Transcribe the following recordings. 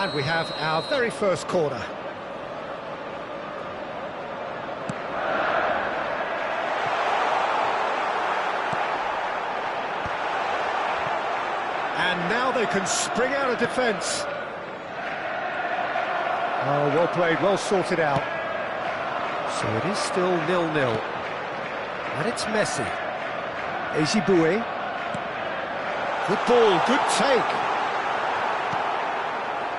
And we have our very first corner. And now they can spring out of defence. Oh, well played, well sorted out. So it is still 0-0. And it's Messi. Ezibue. Good ball, good take.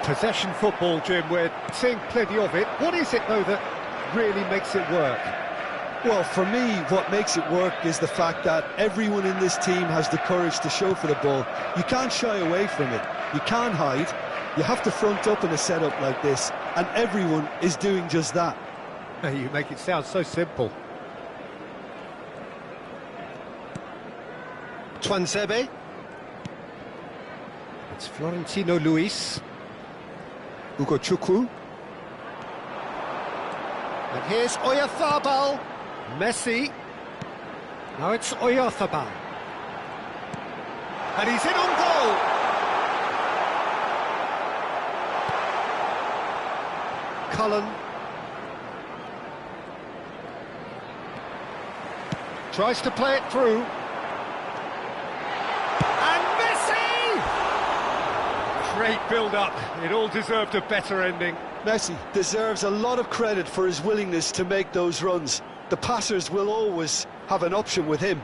Possession football, Jim, we're seeing plenty of it. What is it, though, that really makes it work? Well, for me, what makes it work is the fact that everyone in this team has the courage to show for the ball. You can't shy away from it. You can't hide. You have to front up in a setup like this, and everyone is doing just that. You make it sound so simple. Tuanzebe. It's Florentino Luis. Ugo Chukwu. And here's Oyarzabal. Messi. Now it's Oyarzabal. And he's in on goal. Cullen. Tries to play it through. And Messi! Great build-up. It all deserved a better ending. Messi deserves a lot of credit for his willingness to make those runs. The passers will always have an option with him.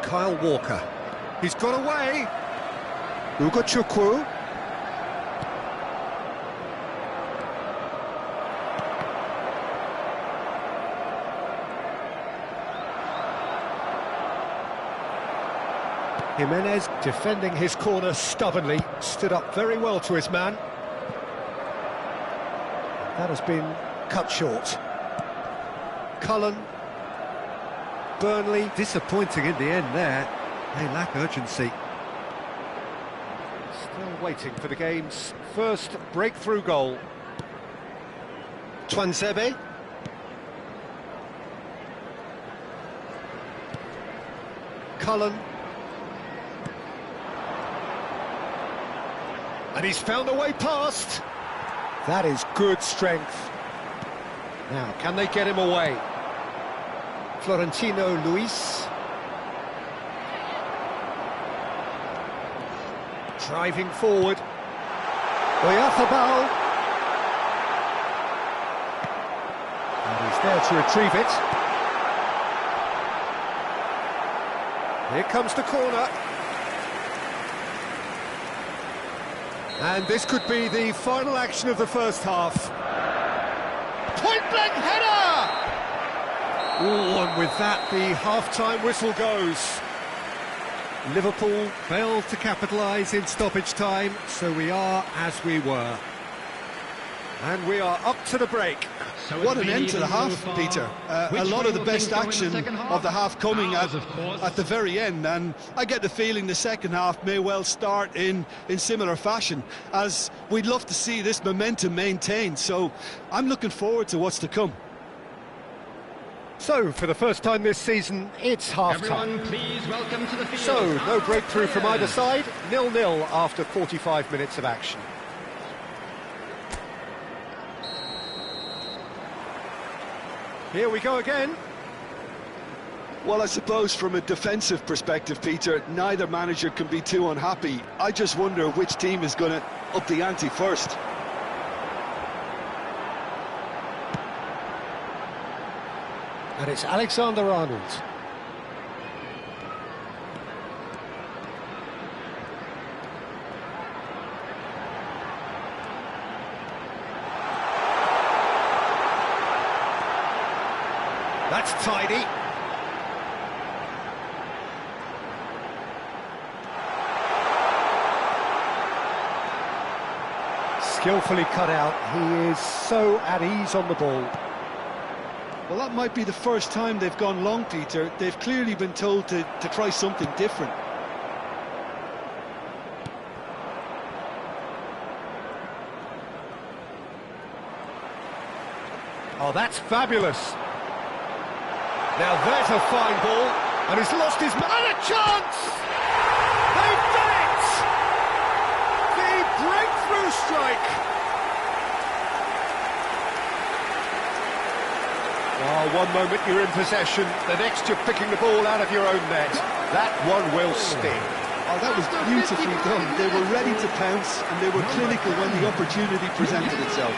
Kyle Walker. He's got away. Ugo Chukwu. Jimenez defending his corner stubbornly, stood up very well to his man. That has been cut short. Cullen. Burnley, disappointing in the end there. They lack urgency. Still waiting for the game's first breakthrough goal. Tuanzebe. Cullen. And he's found a way past. That is good strength. Now, can they get him away? Florentino Luis. Driving forward. Oyarzabal. And he's there to retrieve it. Here comes the corner. And this could be the final action of the first half. Point-blank header! Oh, and with that, the half-time whistle goes. Liverpool failed to capitalise in stoppage time, so we are as we were. And we are up to the break. What an end to the half, Peter. A lot of the best action of the half coming at the very end, and I get the feeling the second half may well start in similar fashion, as we'd love to see this momentum maintained, so I'm looking forward to what's to come. So, for the first time this season, it's half-time. Everyone, please welcome to the field. So, no breakthrough from either side, 0-0 after 45 minutes of action. Here we go again. Well, I suppose from a defensive perspective, Peter, neither manager can be too unhappy. I just wonder which team is going to up the ante first. And it's Alexander-Arnold. That's tidy. Skillfully cut out. He is so at ease on the ball. Well, that might be the first time they've gone long, Peter. They've clearly been told to try something different. Oh, that's fabulous. Now there's a fine ball, and he's lost his... And a chance! They've done it! The breakthrough strike! Oh, one moment you're in possession, the next you're picking the ball out of your own net. That one will sting. Oh, that was beautifully done. They were ready to pounce, and they were clinical when the opportunity presented itself.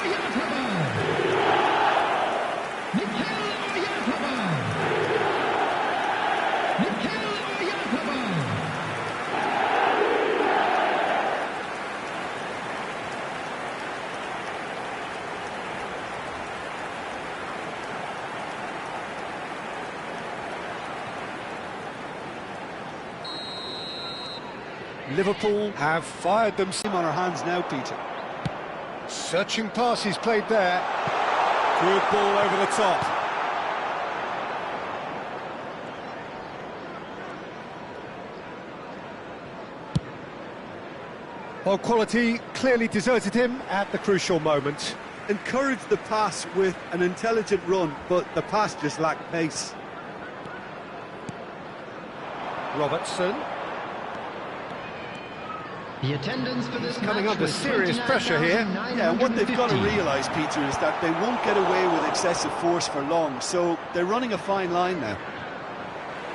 Liverpool have fired them. On our hands now, Peter. Searching pass he's played there. Good ball over the top. Well, quality clearly deserted him at the crucial moment. Encouraged the pass with an intelligent run, but the pass just lacked pace. Robertson. The attendance for this Coming under serious pressure here. Yeah, what they've got to realise, Peter, is that they won't get away with excessive force for long, so they're running a fine line now.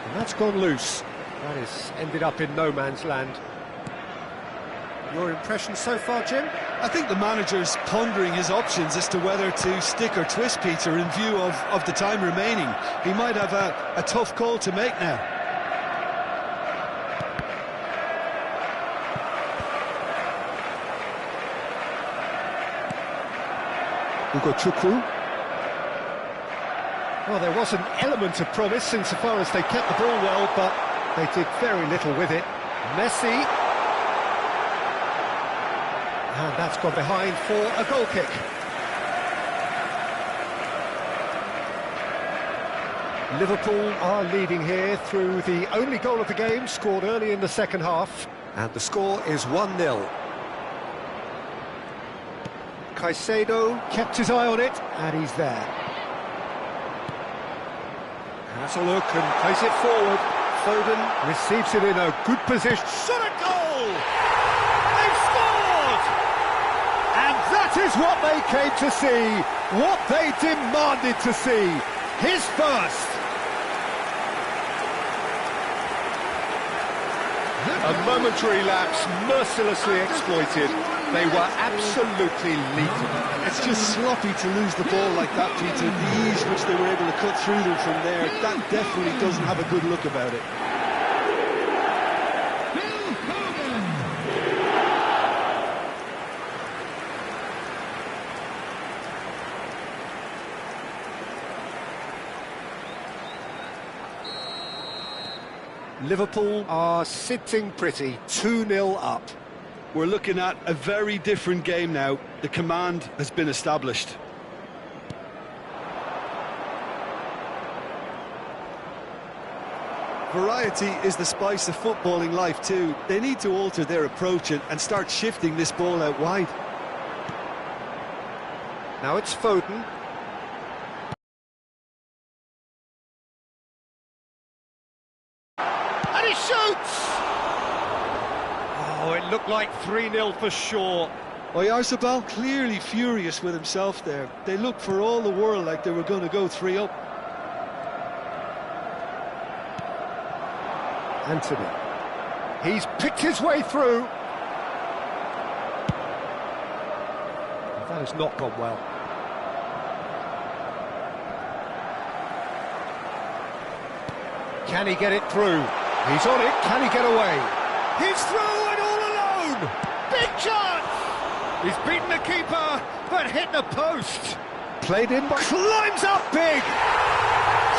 And that's gone loose. That has ended up in no man's land. Your impression so far, Jim? I think the manager's pondering his options as to whether to stick or twist, Peter, in view of the time remaining. He might have a tough call to make now. Well, there was an element of promise insofar as they kept the ball well, but they did very little with it. Messi. And that's gone behind for a goal kick. Liverpool are leading here through the only goal of the game, scored early in the second half. And the score is 1-0. Caicedo kept his eye on it, and he's there. Has a look and plays it forward. Foden receives it in a good position. Shot a goal! They've scored! And that is what they came to see, what they demanded to see. His first. A momentary lapse, mercilessly exploited. They were absolutely lethal. It's just sloppy to lose the ball like that, Peter. The ease which they were able to cut through them from there, that definitely doesn't have a good look about it. Liverpool are sitting pretty, 2-0 up. We're looking at a very different game now. The command has been established. Variety is the spice of footballing life too. They need to alter their approach and start shifting this ball out wide. Now it's Foden. And he shoots! Oh, it looked like 3-0 for sure. Oyarzabal clearly furious with himself there. They looked for all the world like they were going to go 3-up. Anthony. He's picked his way through. That has not gone well. Can he get it through? He's on it. Can he get away? He's through and all alone. Big chance. He's beaten the keeper, but hit the post. Played in, but climbs up big.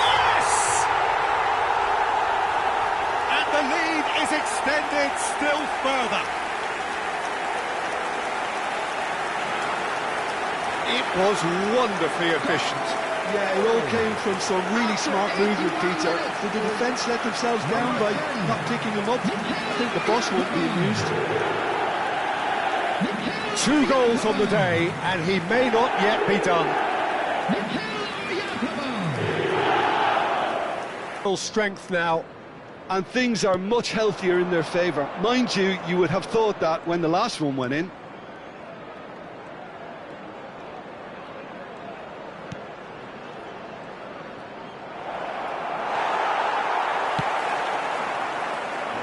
Yes! And the lead is extended still further. It was wonderfully efficient. Yeah, it all came from some really smart movement, Peter. Did the defence let themselves down by not picking him up? I think the boss won't be amused. 2 goals on the day, and he may not yet be done. full strength now. And things are much healthier in their favour. Mind you, you would have thought that when the last one went in.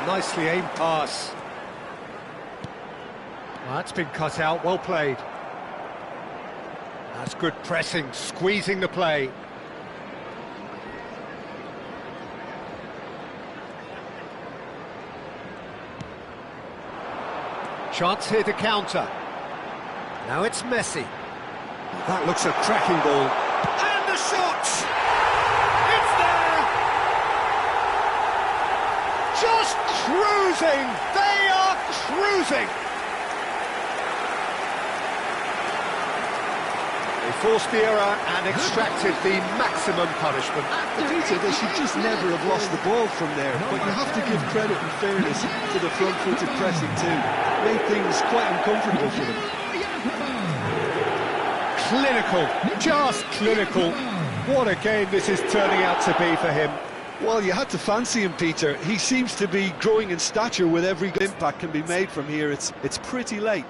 Nicely aimed pass. Well, that's been cut out, well played. That's good pressing, squeezing the play. Chance here to counter. Now it's Messi. That looks a cracking ball. And the shot! It's there! Just cruising! They are cruising! They forced the error and extracted the maximum punishment. Peter, they should just never have lost the ball from there, but you have to give credit and fairness to the front-footed pressing too. Made things quite uncomfortable for them. Clinical, just clinical. What a game this is turning out to be for him. Well, you had to fancy him, Peter. He seems to be growing in stature with every impact can be made from here. It's pretty late.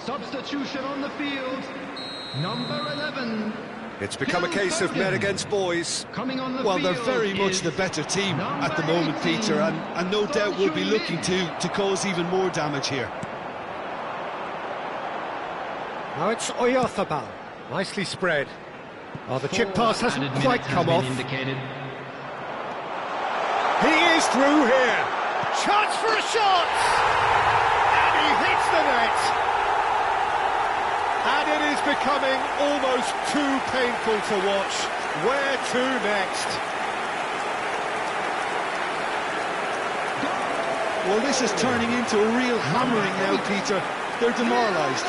Substitution on the field, number 11. It's become a case of men against boys. Coming on the Well, they're field very much is the better team at the number moment, 18, Peter, and no doubt will be looking to cause even more damage here. Now it's Oyarzabal. Nicely spread. Oh, the chip pass hasn't quite come off. Indicated. He is through here. Chance for a shot! And he hits the net. And it is becoming almost too painful to watch. Where to next? Well, this is turning into a real hammering now, Peter. They're demoralised.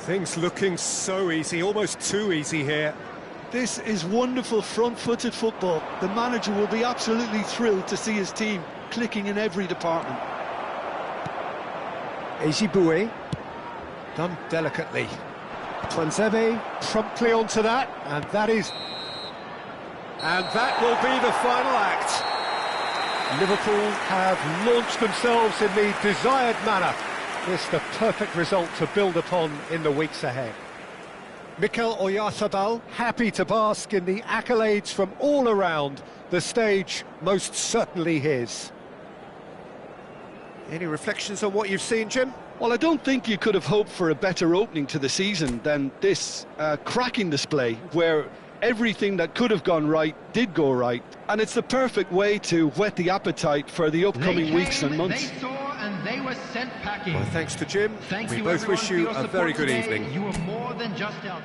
Things looking so easy, almost too easy here. This is wonderful front-footed football. The manager will be absolutely thrilled to see his team clicking in every department. Ejibue, done delicately. Tuanzebe promptly onto that, and that will be the final act. Liverpool have launched themselves in the desired manner. This the perfect result to build upon in the weeks ahead. Mikel Oyarzabal happy to bask in the accolades from all around. The stage most certainly his. Any reflections on what you've seen, Jim? Well, I don't think you could have hoped for a better opening to the season than this cracking display, where everything that could have gone right did go right. And it's the perfect way to whet the appetite for the upcoming weeks and months. They saw and they were sent packing. Well, thanks to Jim. Thank We you both wish you everyone for your a very support good today. evening. You were more than just out.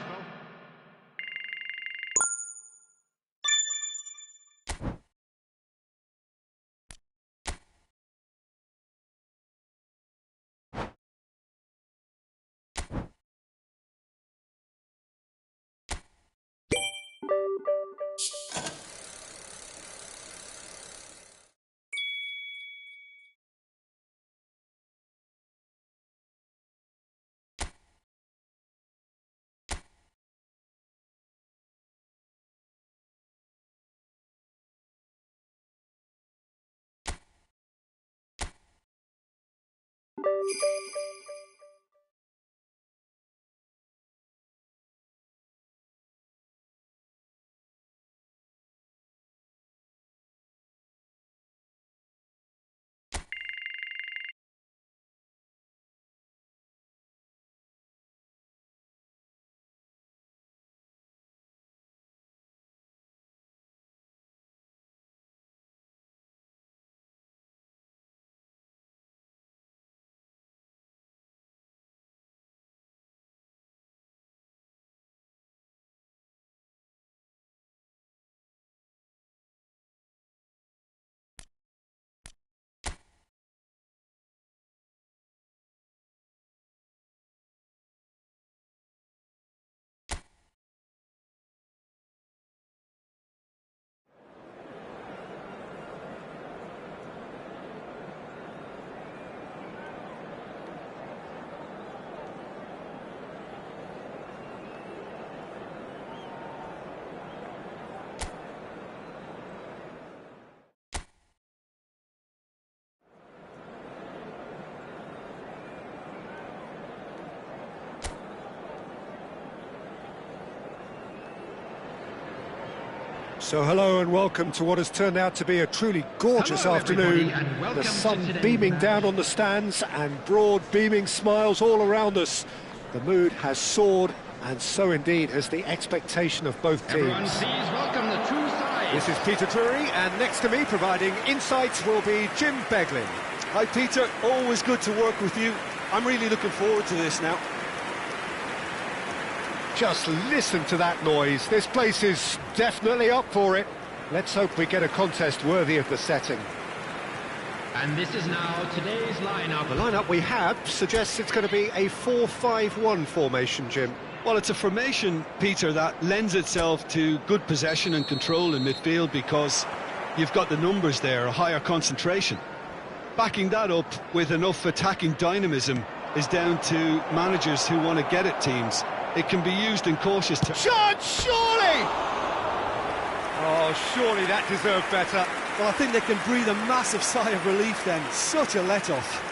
So hello and welcome to what has turned out to be a truly gorgeous Hello, afternoon. everybody, and welcome The to sun today's beaming match. down on the stands and broad beaming smiles all around us. The mood has soared, and so indeed has the expectation of both Everyone, teams. please welcome the two sides. This is Peter Drury, and next to me providing insights will be Jim Beglin. Hi Peter, always good to work with you. I'm really looking forward to this now. Just listen to that noise. This place is definitely up for it. Let's hope we get a contest worthy of the setting. And this is now today's lineup. The lineup we have suggests it's going to be a 4-5-1 formation, Jim. Well, it's a formation, Peter, that lends itself to good possession and control in midfield because you've got the numbers there, a higher concentration. Backing that up with enough attacking dynamism is down to managers who want to get at teams. It can be used in cautious terms. Shot, surely! Oh, surely that deserved better. Well, I think they can breathe a massive sigh of relief then. Such a let-off.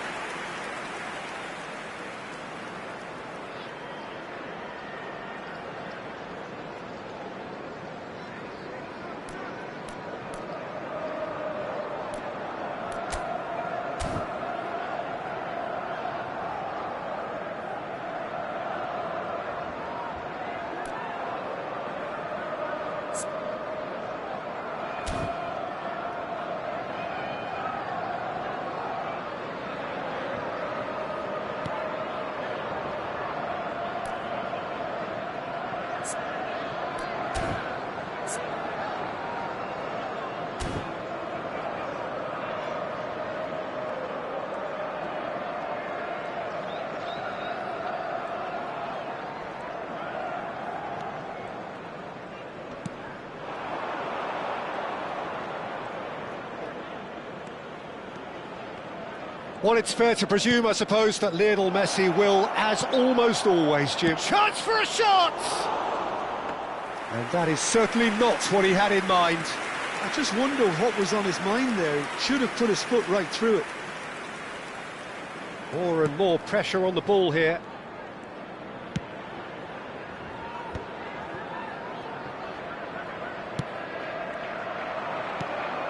Well, it's fair to presume, I suppose, that Lionel Messi will, as almost always, Jim. Chance for a shot! And that is certainly not what he had in mind. I just wonder what was on his mind there. He should have put his foot right through it. More and more pressure on the ball here.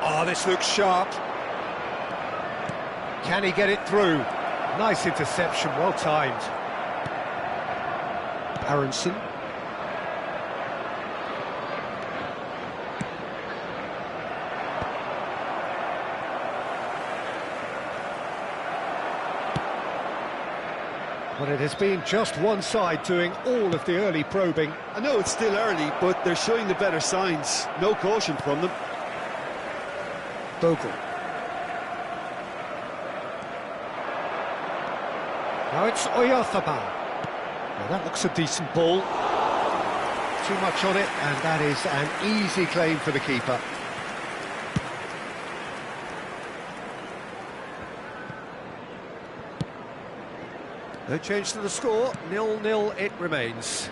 Oh, this looks sharp. Can he get it through? Nice interception, well timed. Aronson. But it has been just one side doing all of the early probing. I know it's still early, but they're showing the better signs. No caution from them. Bogle. Now it's Oyarzabal. Now that looks a decent ball. Too much on it, and that is an easy claim for the keeper. No change to the score, 0-0 it remains.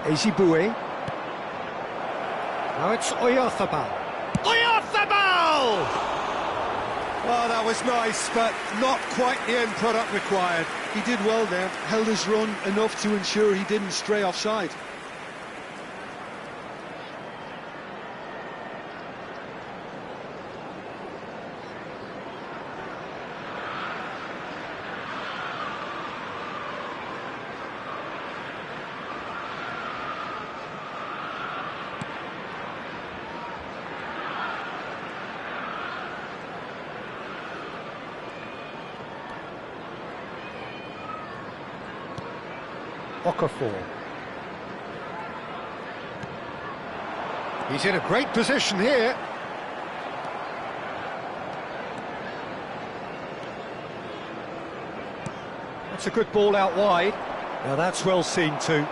Ezibue. Now it's Oyarzabal. Oyarzabal! Oh, that was nice, but not quite the end product required. He did well there, held his run enough to ensure he didn't stray offside. Okafor. He's in a great position here. That's a good ball out wide. Now that's well seen too.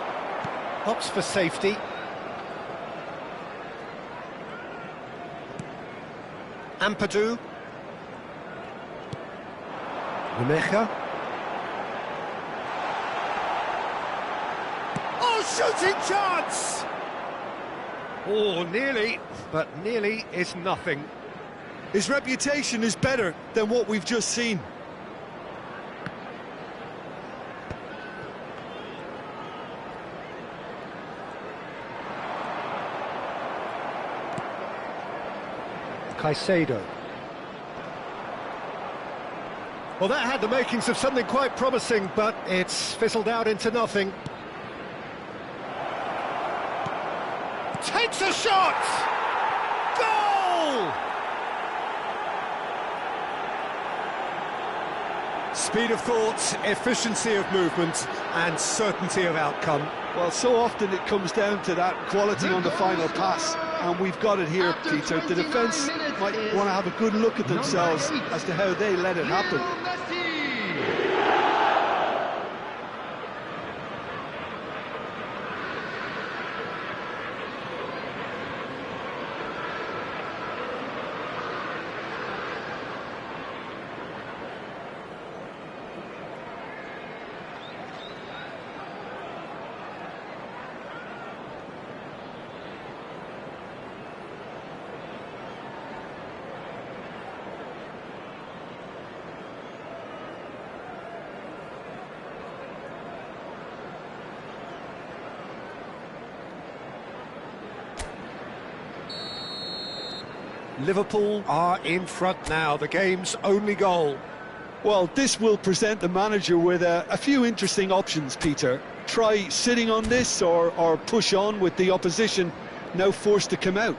Opts for safety. Ampadu. Nemecha. Shooting chance! Oh, nearly, but nearly is nothing. His reputation is better than what we've just seen. Caicedo. Well, that had the makings of something quite promising, but it's fizzled out into nothing. Takes a shot! Goal! Speed of thought, efficiency of movement, and certainty of outcome. Well, so often it comes down to that quality on the final pass, and we've got it here, Peter. The defence might want to have a good look at themselves as to how they let it happen. Liverpool are in front now, the game's only goal. Well, this will present the manager with a few interesting options, Peter. Try sitting on this or push on with the opposition now forced to come out.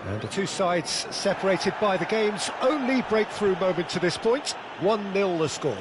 And the two sides separated by the game's only breakthrough moment to this point. 1-0 the score.